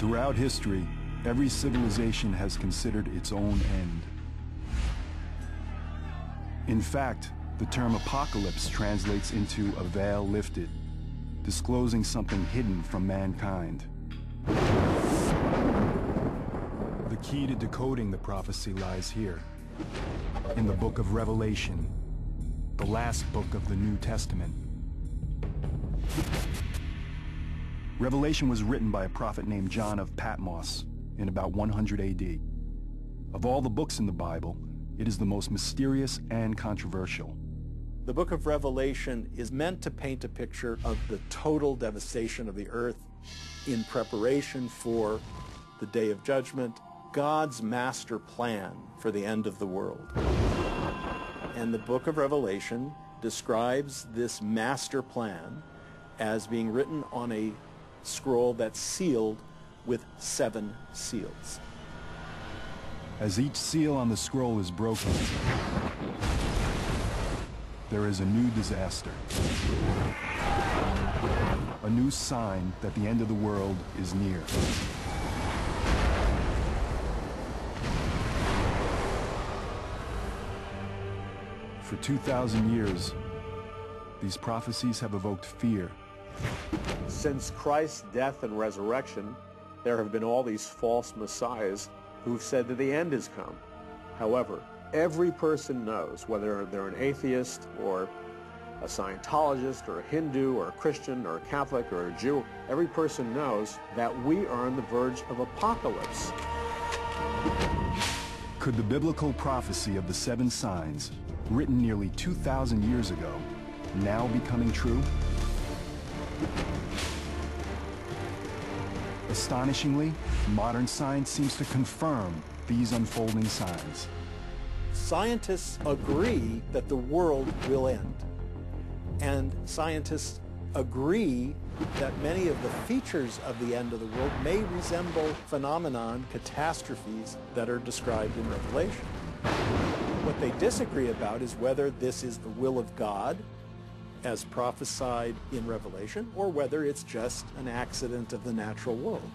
Throughout history, every civilization has considered its own end. In fact, the term apocalypse translates into a veil lifted, disclosing something hidden from mankind. The key to decoding the prophecy lies here, in the book of Revelation, the last book of the New Testament. Revelation was written by a prophet named John of Patmos in about 100 AD. Of all the books in the Bible, it is the most mysterious and controversial. The book of Revelation is meant to paint a picture of the total devastation of the earth in preparation for the day of judgment, God's master plan for the end of the world. And the book of Revelation describes this master plan as being written on a scroll that's sealed with 7 seals. As each seal on the scroll is broken, there is a new disaster. A new sign that the end of the world is near. For 2,000 years, these prophecies have evoked fear. Since Christ's death and resurrection, there have been all these false messiahs who've said that the end has come. However, every person knows, whether they're an atheist or a Scientologist or a Hindu or a Christian or a Catholic or a Jew, every person knows that we are on the verge of apocalypse. Could the biblical prophecy of the 7 signs, written nearly 2,000 years ago, now be coming true? Astonishingly, modern science seems to confirm these unfolding signs. Scientists agree that the world will end. And scientists agree that many of the features of the end of the world may resemble phenomenon, catastrophes that are described in Revelation. What they disagree about is whether this is the will of God, as prophesied in Revelation, or whether it's just an accident of the natural world.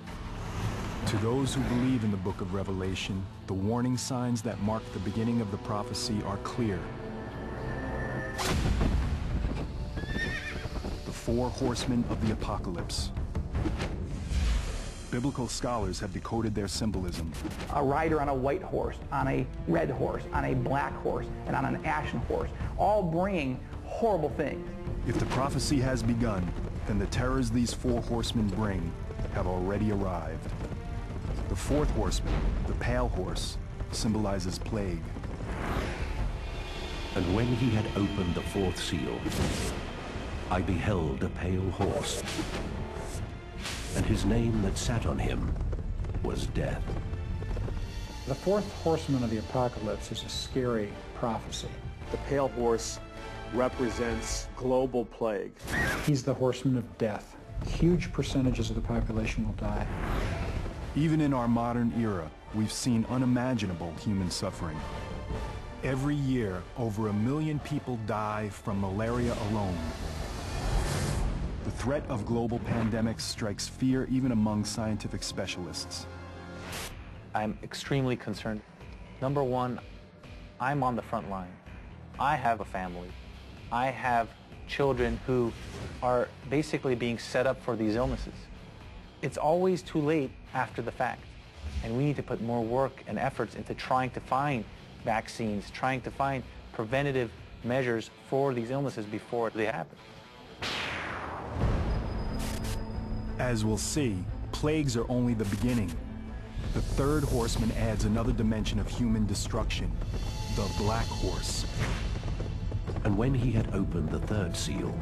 To those who believe in the book of Revelation, the warning signs that mark the beginning of the prophecy are clear. The 4 horsemen of the apocalypse. Biblical scholars have decoded their symbolism. A rider on a white horse, on a red horse, on a black horse, and on an ashen horse, all bringing horrible things. If the prophecy has begun, then the terrors these 4 horsemen bring have already arrived. The 4th horseman, the pale horse, symbolizes plague. And when he had opened the 4th seal, I beheld a pale horse, and his name that sat on him was Death. The 4th horseman of the apocalypse is a scary prophecy. The pale horse represents global plague. He's the horseman of death. Huge percentages of the population will die. Even in our modern era, we've seen unimaginable human suffering. Every year, over 1 million people die from malaria alone. The threat of global pandemics strikes fear even among scientific specialists. I'm extremely concerned. Number one, I'm on the front line. I have a family. I have children who are basically being set up for these illnesses. It's always too late after the fact, and we need to put more work and efforts into trying to find vaccines, trying to find preventative measures for these illnesses before they happen. As we'll see, plagues are only the beginning. The 3rd horseman adds another dimension of human destruction, the Black Horse. And when he had opened the 3rd seal,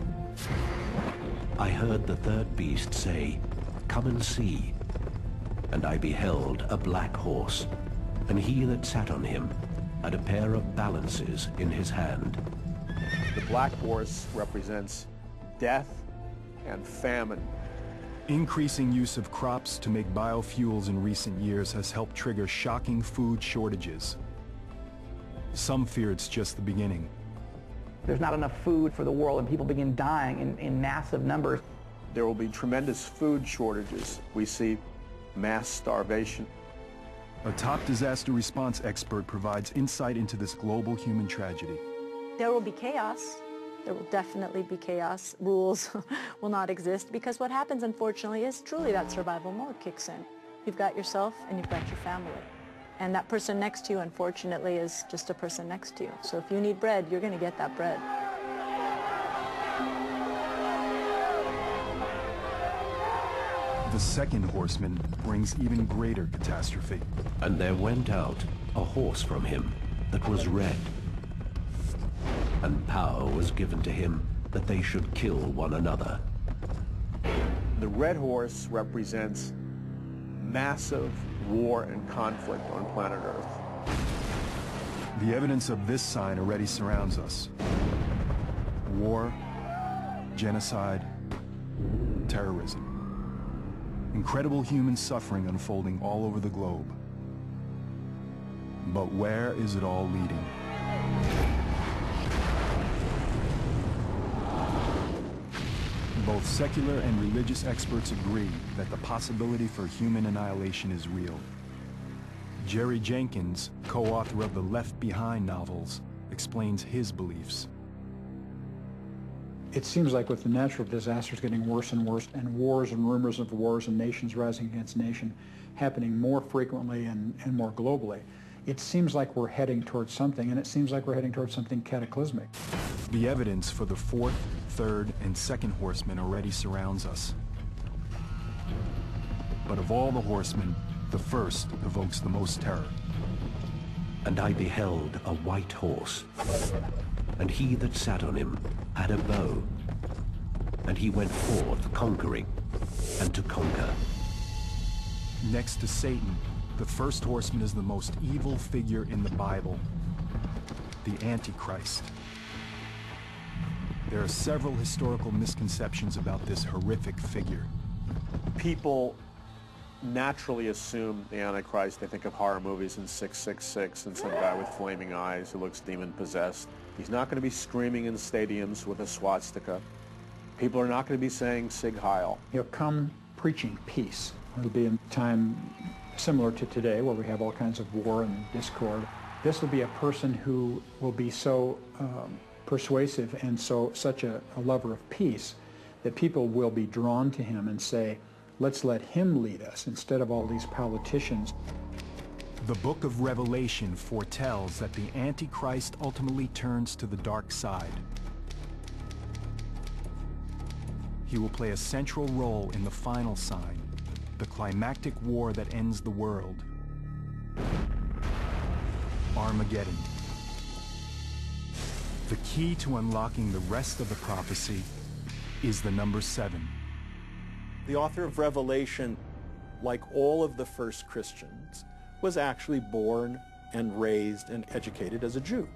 I heard the 3rd beast say, "Come and see." And I beheld a black horse, and he that sat on him had a pair of balances in his hand. The black horse represents death and famine. Increasing use of crops to make biofuels in recent years has helped trigger shocking food shortages. Some fear it's just the beginning. There's not enough food for the world, and people begin dying in massive numbers. There will be tremendous food shortages. We see mass starvation. A top disaster response expert provides insight into this global human tragedy. There will be chaos. There will definitely be chaos. Rules will not exist because what happens, unfortunately, is truly that survival mode kicks in. You've got yourself and you've got your family. And that person next to you, unfortunately, is just a person next to you. So if you need bread, you're going to get that bread. The second horseman brings even greater catastrophe. And there went out a horse from him that was red. And power was given to him that they should kill one another. The red horse represents massive war and conflict on planet Earth. The evidence of this sign already surrounds us. War, genocide, terrorism. Incredible human suffering unfolding all over the globe. But where is it all leading? Both secular and religious experts agree that the possibility for human annihilation is real. Jerry Jenkins, co-author of the Left Behind novels, explains his beliefs. It seems like with the natural disasters getting worse and worse, and wars and rumors of wars and nations rising against nation happening more frequently and more globally, it seems like we're heading towards something, and it seems like we're heading towards something cataclysmic. The evidence for the fourth, third, and second horsemen already surrounds us. But of all the horsemen, the first evokes the most terror. And I beheld a white horse, and he that sat on him had a bow, and he went forth conquering and to conquer. Next to Satan, the first horseman is the most evil figure in the Bible, the Antichrist. There are several historical misconceptions about this horrific figure. People naturally assume the Antichrist. They think of horror movies in 666 and some guy with flaming eyes who looks demon-possessed. He's not going to be screaming in stadiums with a swastika. People are not going to be saying Sig Heil. He'll come preaching peace. It'll be a time similar to today where we have all kinds of war and discord. This will be a person who will be so persuasive and such a lover of peace that people will be drawn to him and say, let's let him lead us instead of all these politicians. The book of Revelation foretells that the Antichrist ultimately turns to the dark side. He will play a central role in the final sign, the climactic war that ends the world, Armageddon. The key to unlocking the rest of the prophecy is the number 7. The author of Revelation, like all of the first Christians, was actually born and raised and educated as a Jew.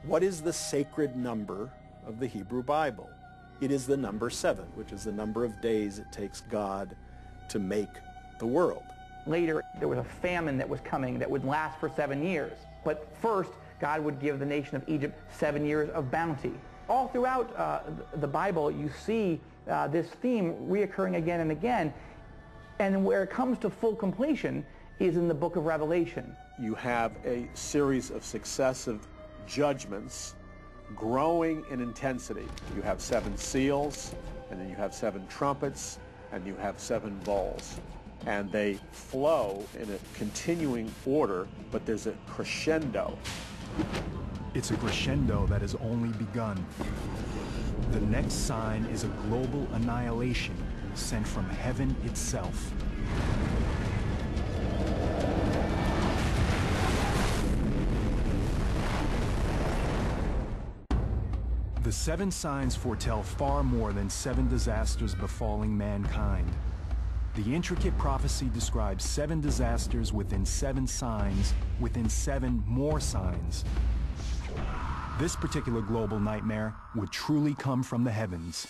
What is the sacred number of the Hebrew Bible? It is the number 7, which is the number of days it takes God to make the world. Later, there was a famine that was coming that would last for 7 years. But first, God would give the nation of Egypt 7 years of bounty. All throughout the Bible, you see this theme reoccurring again and again. And where it comes to full completion is in the book of Revelation. You have a series of successive judgments growing in intensity. You have 7 seals, and then you have 7 trumpets, and you have 7 bowls. And they flow in a continuing order, but there's a crescendo. It's a crescendo that has only begun. The next sign is a global annihilation sent from heaven itself. The 7 signs foretell far more than 7 disasters befalling mankind. The intricate prophecy describes 7 disasters within 7 signs, within 7 more signs. This particular global nightmare would truly come from the heavens.